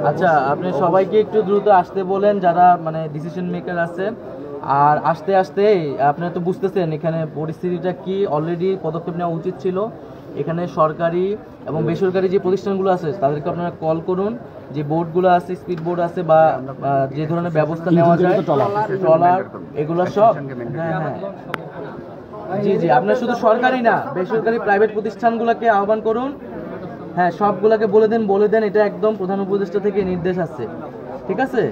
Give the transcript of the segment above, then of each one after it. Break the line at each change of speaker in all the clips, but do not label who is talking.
আচ্ছা, আপনি সবাইকে একটু দ্রুত আসতে বলেন যারা মানে ডিসিশন মেকার আছে। আর আস্তে আস্তে আপনারা তো বুঝতেছেন এখানে পরিস্থিতিটা কি, অলরেডি পদক্ষেপ নেওয়া উচিত ছিল। এখানে সরকারি এবং বেসরকারি যে প্রতিষ্ঠানগুলো আছে তাদেরকে আপনারা কল করুন, যে বোর্ডগুলো আছে, স্পিড বোর্ড আছে বা যে ধরনের ব্যবস্থা নেওয়া যায়, ট্রলার, এগুলো সব। হ্যাঁ হ্যাঁ, জি জি, আপনার শুধু সরকারি না, বেসরকারি প্রাইভেট প্রতিষ্ঠানগুলোকে আহ্বান করুন। হ্যাঁ, সবগুলোকে বলে দেন এটা একদম প্রধান উপদেষ্টা থেকে নির্দেশ আছে, ঠিক আছে?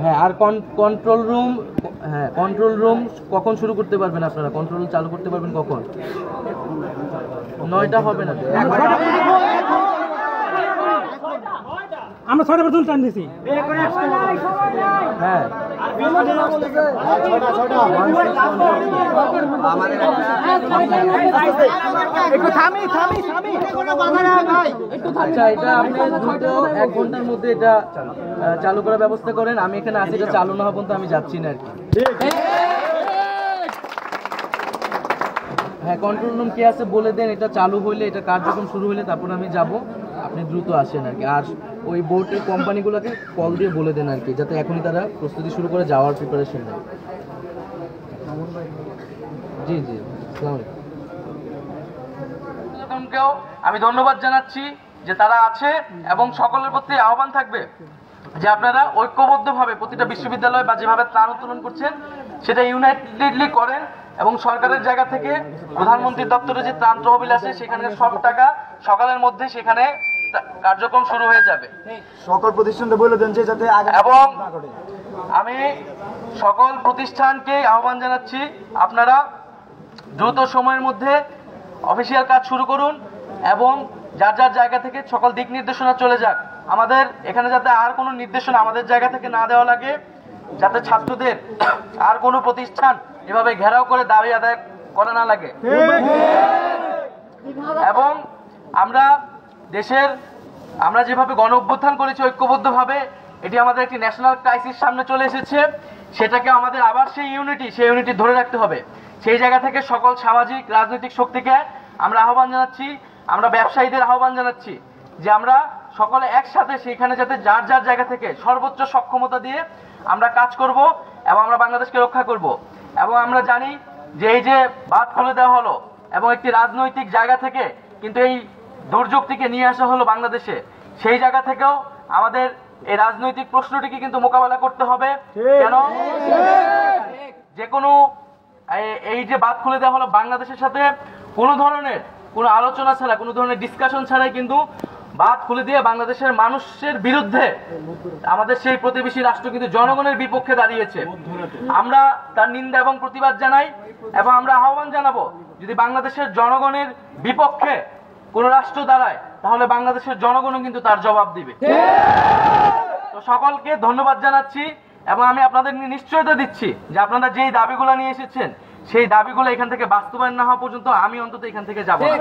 হ্যাঁ, আর কন্ট্রোল রুম কখন শুরু করতে পারবেন আপনারা? কন্ট্রোল রুম চালু করতে পারবেন কখন? 9টা হবে না,
আমরা 6টা পর্যন্ত টাইম দিছি।
হ্যাঁ, আচ্ছা, এটা আপনি দ্রুত 1 ঘন্টার মধ্যে এটা চালু করার ব্যবস্থা করেন। আমি এখানে আছি, এটা চালু না হওয়া পর্যন্ত আমি যাচ্ছি না আর কি। হ্যাঁ, কন্ট্রোল রুম কে আছে বলে দেন, এটা চালু হইলে, এটা কার্যক্রম শুরু হলে তারপর আমি যাব। আপনি দ্রুত আসেন আর কি। আর ওই বোর্ডের কোম্পানিগুলোকে কল দিয়ে বলে দেন আর কি, যাতে এখনই তারা প্রস্তুতি শুরু করে যাওয়ার প্রিপারেশন নেয়। জি জি, আসসালামু আলাইকুম। আমি ধন্যবাদ জানাচ্ছি যে তারা আছে, এবং সকলের প্রতি আহ্বান থাকবে যে আপনারা ঐক্যবদ্ধভাবে প্রতিটা বিশ্ববিদ্যালয় বা যেভাবে ত্রাণ উত্তোলন করছেন সেটা ইউনাইটেডলি করেন, এবং সরকারের জায়গা থেকে প্রধানমন্ত্রীর দপ্তরে যে ত্রাণ তহবিল আছে সেখানে সব টাকা সকালের মধ্যে সেখানে কার্যক্রম শুরু হয়ে যাবে।
সকল প্রতিষ্ঠানকে বলে দেন যে যাতে
এবং আমি সকল প্রতিষ্ঠানকে আহ্বান জানাচ্ছি আপনারা দ্রুত সময়ের মধ্যে অফিসিয়াল কাজ শুরু করুন, এবং যার যার জায়গা থেকে সকল দিক নির্দেশনা চলে যাক। আমাদের এখানে যাতে আর কোনো নির্দেশনা আমাদের জায়গা থেকে না দেওয়া লাগে, যাতে ছাত্রদের আর কোনো প্রতিষ্ঠান এভাবে ঘেরাও করে দাবি আদায় করা না লাগে। এবং আমরা যেভাবে গণ অভ্যুত্থান করেছি ঐক্যবদ্ধভাবে, এটি আমাদের একটি ন্যাশনাল ক্রাইসিস সামনে চলে এসেছে, সেটাকে আমাদের আবার সেই ইউনিটি ধরে রাখতে হবে। সেই জায়গা থেকে সকল সামাজিক রাজনৈতিক শক্তিকে আমরা আহ্বান জানাচ্ছি, আমরা ব্যবসায়ীদের আহ্বান জানাচ্ছি যে আমরা সকলে একসাথে সেইখানে যাতে যার যার জায়গা থেকে সর্বোচ্চ সক্ষমতা দিয়ে আমরা কাজ করব এবং আমরা বাংলাদেশকে রক্ষা করব। এবং আমরা জানি যে এই যে বাঁধ খুলে দেওয়া হলো এবং একটি রাজনৈতিক জায়গা থেকে কিন্তু এই দুর্যোগটিকে নিয়ে আসা হলো বাংলাদেশে, সেই জায়গা থেকেও আমাদের এই রাজনৈতিক প্রশ্নটিকে কিন্তু মোকাবেলা করতে হবে। কেন যে কোনো এই যে বাঁধ খুলে দেওয়া হলো, বাংলাদেশের সাথে কোনো আলোচনা ছাড়া, কোনো ধরনের ডিসকাশন ছাড়াই কিন্তু বাঁধ খুলে দিয়ে বাংলাদেশের মানুষের বিরুদ্ধে আমাদের সেই প্রতিবেশী রাষ্ট্র কিন্তু জনগণের বিপক্ষে দাঁড়িয়েছে। আমরা তার নিন্দা এবং প্রতিবাদ জানাই, এবং আমরা আহ্বান জানাবো যদি বাংলাদেশের জনগণের বিপক্ষে কোন রাষ্ট্র দাঁড়ায় তাহলে বাংলাদেশের জনগণও কিন্তু তার জবাব দিবে। তো সকলকে ধন্যবাদ জানাচ্ছি, এবং আমি আপনাদের নিশ্চয়তা দিচ্ছি যে আপনারা যেই দাবিগুলো নিয়ে এসেছেন সেই দাবিগুলো এখান থেকে বাস্তবায়ন না হওয়া পর্যন্ত আমি অন্তত এখান থেকে যাব না।